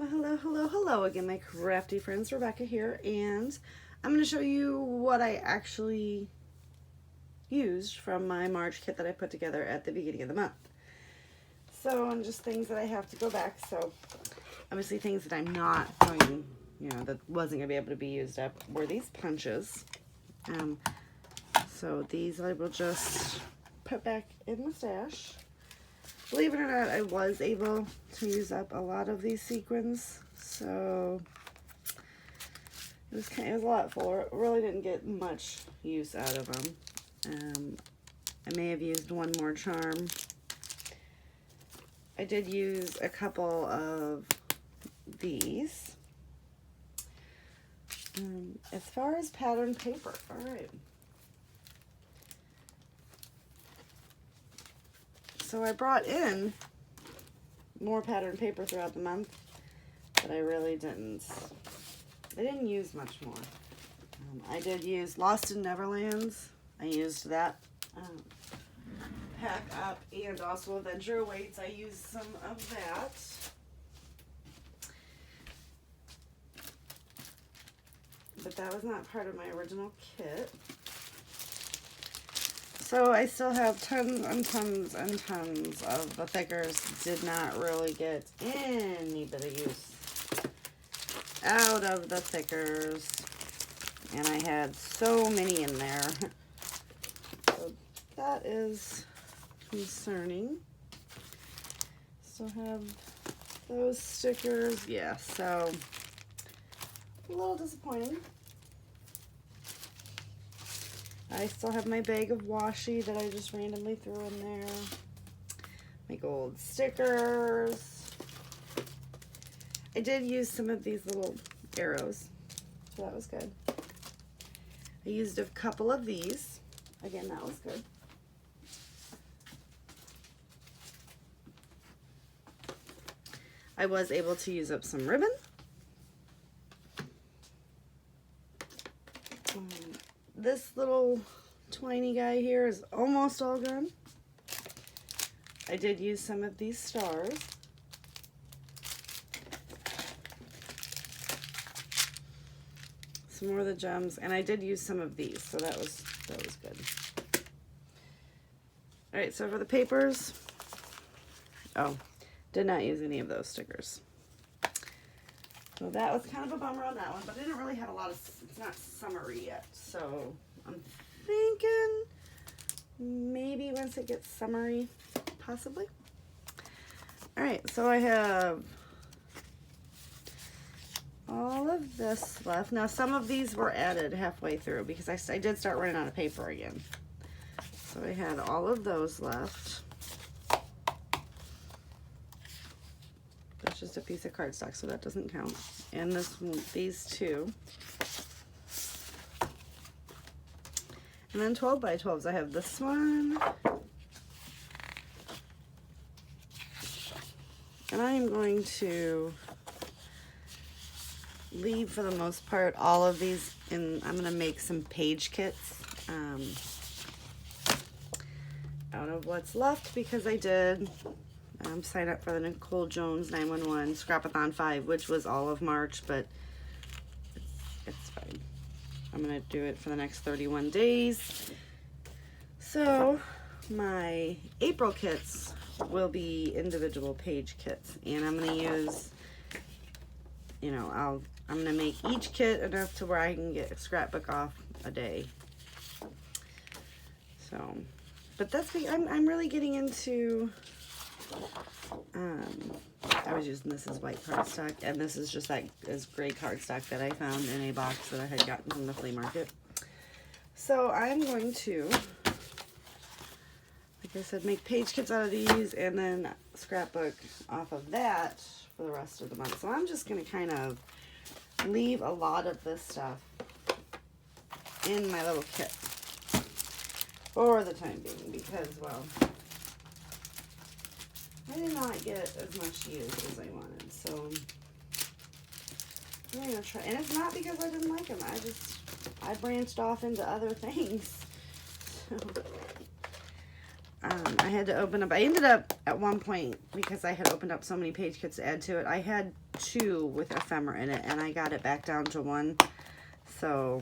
Well, hello, hello, hello again, my crafty friends. Rebecca here, and I'm going to show you what I actually used from my March kit that I put together at the beginning of the month. So, and just things that I have to go back. So, obviously things that I'm not going, that wasn't going to be able to be used up were these punches. So these I will just put back in the stash. Believe it or not, I was able to use up a lot of these sequins, so it was a lot fuller. Really didn't get much use out of them. I may have used one more charm. I did use a couple of these. As far as pattern paper, all right. So I brought in more pattern paper throughout the month, but I really didn't. I didn't use much more. I did use Lost in Neverlands. I used that pack up, and also Avenger Awaits. I used some of that. But that was not part of my original kit. So I still have tons and tons and tons of the thickers. Did not really get any bit of use out of the thickers. And I had so many in there. So that is concerning. Still have those stickers. Yeah, so a little disappointing. I still have my bag of washi that I just randomly threw in there. My gold stickers. I did use some of these little arrows, so that was good. I used a couple of these. Again, that was good. I was able to use up some ribbon. This little twiny guy here is almost all gone. I did use some of these stars. Some more of the gems, and I did use some of these, so that was good. All right, so for the papers, did not use any of those stickers. So that was kind of a bummer on that one, but I didn't really have a lot of, it's not summery yet. So I'm thinking maybe once it gets summery, possibly. All right, so I have all of this left. Now some of these were added halfway through because I did start running out of paper again. So I had all of those left. That's just a piece of cardstock, so that doesn't count. And these two. And then 12 by 12s. I have this one. And I am going to leave, for the most part, all of these in. I'm going to make some page kits out of what's left, because I did sign up for the Nicole Jones 911 Scrapathon 5, which was all of March, but it's fine. I'm going to do it for the next 31 days. So my April kits will be individual page kits, and I'm going to use, I'm going to make each kit enough to where I can get a scrapbook off a day. So, but I'm really getting into, I was using this as white cardstock, and this is just as gray cardstock that I found in a box that I had gotten from the flea market. So I'm going to, like I said, make page kits out of these, and then scrapbook off of that for the rest of the month. So I'm just going to kind of leave a lot of this stuff in my little kit for the time being, because, well, I did not get as much use as I wanted, so I'm going to try. And it's not because I didn't like them. I branched off into other things. So, I had to open up, I ended up at one point, because I had opened up so many page kits to add to it, I had 2 with ephemera in it, and I got it back down to 1. So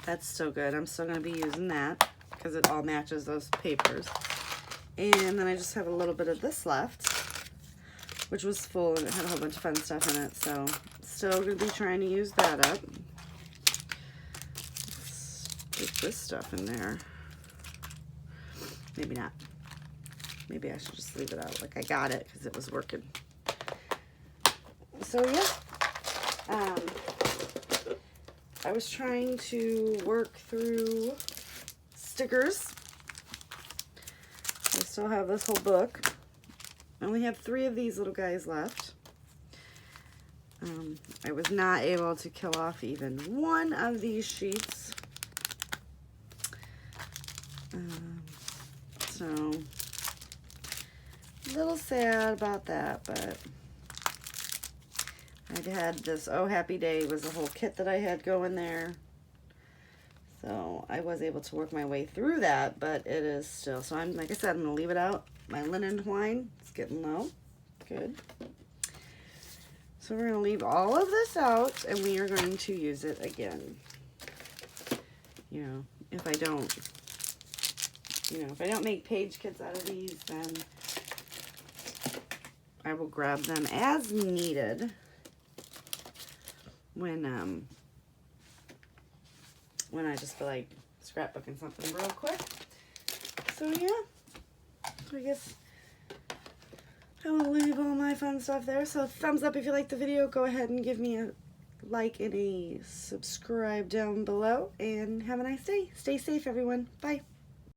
that's still good. I'm still going to be using that because it all matches those papers. And then I just have a little bit of this left, which was full and it had a whole bunch of fun stuff in it. So still going to be trying to use that up. Let's put this stuff in there. Maybe not. Maybe I should just leave it out like I got it because it was working. So yeah. I was trying to work through stickers. I still have this whole book. I only have 3 of these little guys left. I was not able to kill off even 1 of these sheets. So, a little sad about that, but I had this Oh Happy Day was a whole kit that I had going there. So I was able to work my way through that, but it is still, so I'm, like I said, I'm gonna leave it out. My linen twine, it's getting low. Good. So we're gonna leave all of this out and we are going to use it again. You know, if I don't make page kits out of these, then I will grab them as needed when I just feel like scrapbooking something real quick. So yeah, I guess I will leave all my fun stuff there. So thumbs up if you liked the video. Go ahead and give me a like and a subscribe down below. And have a nice day. Stay safe, everyone. Bye.